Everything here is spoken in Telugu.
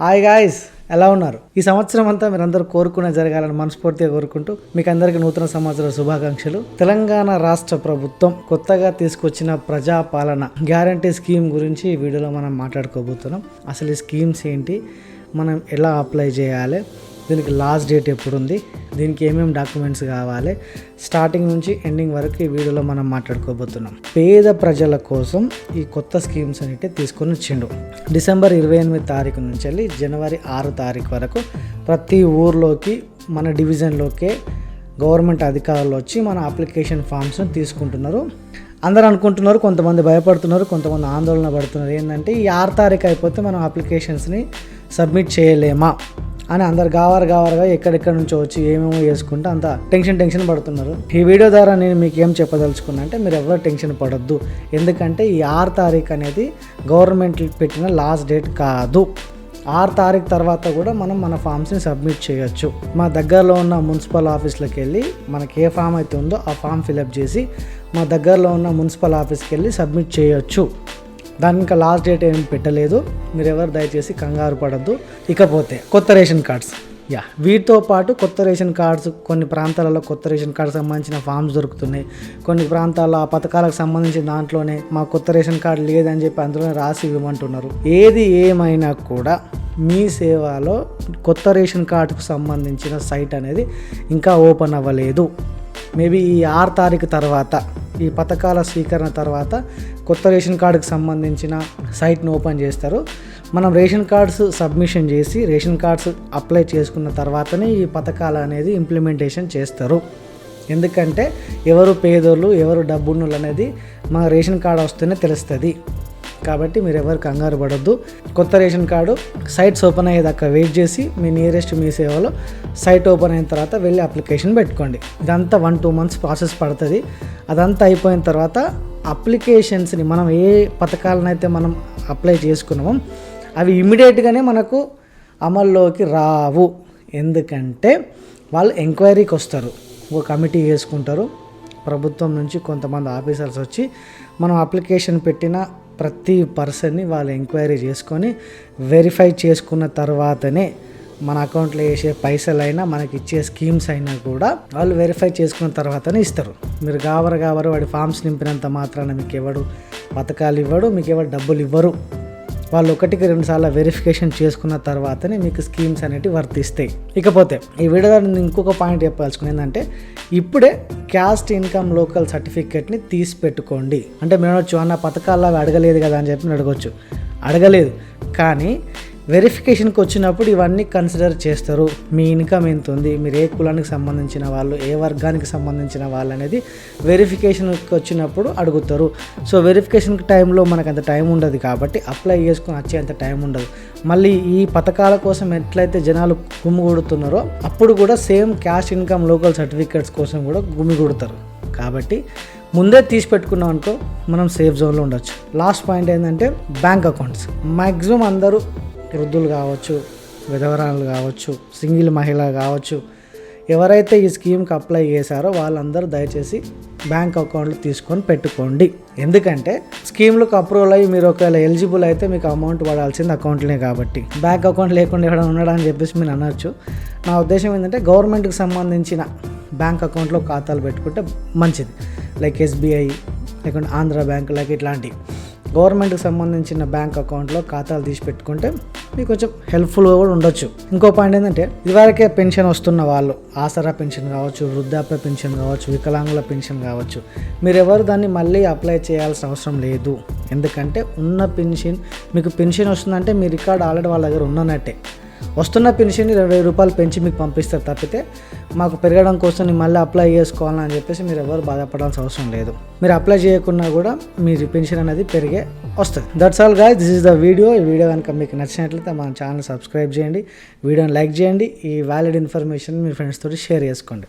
హాయ్ గాయ్స్, ఎలా ఉన్నారు? ఈ సంవత్సరం అంతా మీరందరూ కోరుకునే జరగాలని మనస్ఫూర్తిగా కోరుకుంటూ మీకు అందరికీ నూతన సంవత్సర శుభాకాంక్షలు. తెలంగాణ రాష్ట్ర ప్రభుత్వం కొత్తగా తీసుకొచ్చిన ప్రజాపాలన గ్యారంటీ స్కీమ్ గురించి ఈ వీడియోలో మనం మాట్లాడుకోబోతున్నాం. అసలు ఈ స్కీమ్స్ ఏంటి, మనం ఎలా అప్లై చేయాలి, దీనికి లాస్ట్ డేట్ ఎప్పుడు ఉంది, దీనికి ఏమేమి డాక్యుమెంట్స్ కావాలి, స్టార్టింగ్ నుంచి ఎండింగ్ వరకు ఈ వీడియోలో మనం మాట్లాడుకోబోతున్నాం. పేద ప్రజల కోసం ఈ కొత్త స్కీమ్స్ అనేవి తీసుకొని వచ్చిండు. డిసెంబర్ 28 తారీఖు నుంచి వెళ్ళి జనవరి 6 తారీఖు వరకు ప్రతి ఊర్లోకి మన డివిజన్లోకే గవర్నమెంట్ అధికారులు వచ్చి మన అప్లికేషన్ ఫామ్స్ని తీసుకుంటున్నారు. అందరూ అనుకుంటున్నారు, కొంతమంది భయపడుతున్నారు, కొంతమంది ఆందోళన పడుతున్నారు. ఏంటంటే ఈ 6 తారీఖు అయిపోతే మనం అప్లికేషన్స్ని సబ్మిట్ చేయలేమా అని అందరు గావరగా ఎక్కడెక్కడ నుంచో వచ్చి ఏమేమో చేసుకుంటే అంత టెన్షన్ పడుతున్నారు. ఈ వీడియో ద్వారా నేను మీకు ఏం చెప్పదలుచుకున్నా అంటే మీరు ఎవరు టెన్షన్ పడొద్దు. ఎందుకంటే ఈ 6 తారీఖు అనేది గవర్నమెంట్ పెట్టిన లాస్ట్ డేట్ కాదు. 6 తారీఖు తర్వాత కూడా మనం మన ఫామ్స్ని సబ్మిట్ చేయొచ్చు. మా దగ్గరలో ఉన్న మున్సిపల్ ఆఫీస్లోకి వెళ్ళి మనకి ఏ ఫామ్ అయితే ఉందో ఆ ఫామ్ ఫిలప్ చేసి మా దగ్గరలో ఉన్న మున్సిపల్ ఆఫీస్కి వెళ్ళి సబ్మిట్ చేయొచ్చు. దానికి ఇంకా లాస్ట్ డేట్ ఏం పెట్టలేదు. మీరు ఎవరు దయచేసి కంగారు పడద్దు. ఇకపోతే కొత్త రేషన్ కార్డ్స్, వీటితో పాటు కొత్త రేషన్ కార్డ్స్, కొన్ని ప్రాంతాలలో కొత్త రేషన్ కార్డు సంబంధించిన ఫామ్స్ దొరుకుతున్నాయి. కొన్ని ప్రాంతాల్లో ఆ పథకాలకు సంబంధించిన దాంట్లోనే మా కొత్త రేషన్ కార్డు లేదని చెప్పి అందులోనే రాసి ఇవ్వమంటున్నారు. ఏది ఏమైనా కూడా మీ సేవలో కొత్త రేషన్ కార్డుకు సంబంధించిన సైట్ అనేది ఇంకా ఓపెన్ అవ్వలేదు. మేబీ ఈ 6 తారీఖు తర్వాత, ఈ పథకాల స్వీకరణ తర్వాత కొత్త రేషన్ కార్డుకి సంబంధించిన సైట్ను ఓపెన్ చేస్తారు. మనం రేషన్ కార్డ్స్ సబ్మిషన్ చేసి రేషన్ కార్డ్స్ అప్లై చేసుకున్న తర్వాతనే ఈ పథకాలు అనేది ఇంప్లిమెంటేషన్ చేస్తారు. ఎందుకంటే ఎవరు పేదోళ్ళు ఎవరు డబ్బున్నోళ్ళు అనేది మన రేషన్ కార్డు వస్తేనే తెలుస్తుంది. కాబట్టి మీరు ఎవరు కంగారు పడొద్దు. కొత్త రేషన్ కార్డు సైట్స్ ఓపెన్ అయ్యేదాకా వెయిట్ చేసి మీ నియరెస్ట్ మీ సేవలో సైట్ ఓపెన్ అయిన తర్వాత వెళ్ళి అప్లికేషన్ పెట్టుకోండి. ఇదంతా 1-2 మంత్స్ ప్రాసెస్ పడుతుంది. అదంతా అయిపోయిన తర్వాత అప్లికేషన్స్ని మనం ఏ పథకాలనైతే మనం అప్లై చేసుకున్నామో అవి ఇమీడియట్గానే మనకు అమల్లోకి రావు. ఎందుకంటే వాళ్ళు ఎంక్వైరీకి వస్తారు, ఒక కమిటీ వేసుకుంటారు. ప్రభుత్వం నుంచి కొంతమంది ఆఫీసర్స్ వచ్చి మనం అప్లికేషన్ పెట్టిన ప్రతి పర్సన్ని వాళ్ళు ఎంక్వైరీ చేసుకొని వెరిఫై చేసుకున్న తర్వాతనే మన అకౌంట్లో వేసే పైసలైనా మనకి ఇచ్చే స్కీమ్స్ అయినా కూడా వాళ్ళు వెరిఫై చేసుకున్న తర్వాతనే ఇస్తారు. మీరు గావరు వాడి ఫామ్స్ నింపినంత మాత్రాన మీకు ఎవడు పథకాలు ఇవ్వడు, మీకు ఎవరు డబ్బులు ఇవ్వరు. వాళ్ళు 1-2 సార్లు వెరిఫికేషన్ చేసుకున్న తర్వాతనే మీకు స్కీమ్స్ అనేవి వర్తిస్తాయి. ఇకపోతే ఈ వీడియో నేను ఇంకొక పాయింట్ చెప్పాల్సుకుని ఏంటంటే, ఇప్పుడే క్యాస్ట్ ఇన్కమ్ లోకల్ సర్టిఫికేట్ని తీసి పెట్టుకోండి. అంటే మీరు అనొచ్చు, అన్న పథకాల్లో అడగలేదు కదా అని చెప్పి అడగొచ్చు. అడగలేదు, కానీ వెరిఫికేషన్కి వచ్చినప్పుడు ఇవన్నీ కన్సిడర్ చేస్తారు. మీ ఇన్కమ్ ఎంత ఉంది, మీరు ఏ కులానికి సంబంధించిన వాళ్ళు, ఏ వర్గానికి సంబంధించిన వాళ్ళు అనేది వెరిఫికేషన్కి వచ్చినప్పుడు అడుగుతారు. సో వెరిఫికేషన్ టైంలో మనకు అంత టైం ఉండదు కాబట్టి అప్లై చేసుకుని వచ్చేంత టైం ఉండదు. మళ్ళీ ఈ పథకాల కోసం ఎట్లయితే జనాలు గుమిగూడుతున్నారో అప్పుడు కూడా same cash income local certificates కోసం కూడా గుమిగూడతారు. కాబట్టి ముందే తీసి పెట్టుకున్నాం అనుకో మనం సేఫ్ జోన్లో ఉండొచ్చు. లాస్ట్ పాయింట్ ఏంటంటే బ్యాంక్ అకౌంట్స్. మ్యాక్సిమం అందరూ వృద్ధులు కావచ్చు, విధవరాలు కావచ్చు, సింగిల్ మహిళ కావచ్చు, ఎవరైతే ఈ స్కీమ్కి అప్లై చేశారో వాళ్ళందరూ దయచేసి బ్యాంక్ అకౌంట్లు తీసుకొని పెట్టుకోండి. ఎందుకంటే స్కీమ్లకు అప్రూవల్ అయ్యి మీరు ఒకవేళ ఎలిజిబుల్ అయితే మీకు అమౌంట్ పడాల్సింది అకౌంట్లే కాబట్టి బ్యాంక్ అకౌంట్ లేకుండా ఎవరైనా ఉన్నాడా అని చెప్పేసి మీరు అనొచ్చు. నా ఉద్దేశం ఏంటంటే గవర్నమెంట్కి సంబంధించిన బ్యాంక్ అకౌంట్లో ఖాతాలు పెట్టుకుంటే మంచిది. లైక్ SBI, లేకుంటే ఆంధ్ర బ్యాంక్, లైక్ ఇట్లాంటి గవర్నమెంట్కి సంబంధించిన బ్యాంక్ అకౌంట్లో ఖాతాలు తీసి పెట్టుకుంటే మీకు కొంచెం హెల్ప్ఫుల్గా కూడా ఉండొచ్చు. ఇంకో పాయింట్ ఏంటంటే, ఇదివరకే పెన్షన్ వస్తున్న వాళ్ళు, ఆసరా పెన్షన్ కావచ్చు, వృద్ధాప్య పెన్షన్ కావచ్చు, వికలాంగుల పెన్షన్ కావచ్చు, మీరెవరు దాన్ని మళ్ళీ అప్లై చేయాల్సిన అవసరం లేదు. ఎందుకంటే ఉన్న పెన్షన్ మీకు పెన్షన్ వస్తుందంటే మీ రికార్డు ఆల్రెడీ వాళ్ళ దగ్గర ఉన్నట్టే. వస్తున్న పెన్షన్ 20 రూపాయలు పెంచి మీకు పంపిస్తారు తప్పితే మాకు పెరగడం కోసం నేను మళ్ళీ అప్లై చేసుకోవాలని చెప్పేసి మీరు ఎవరు బాధపడాల్సిన అవసరం లేదు. మీరు అప్లై చేయకున్నా కూడా మీ పెన్షన్ అనేది పెరిగే వస్తుంది. That's all guys, this is the video. ఈ వీడియో కనుక మీకు నచ్చినట్లయితే మన ఛానల్ సబ్స్క్రైబ్ చేయండి, వీడియోని లైక్ చేయండి, ఈ వ్యాలిడ్ ఇన్ఫర్మేషన్ మీ ఫ్రెండ్స్ తోటి షేర్ చేసుకోండి.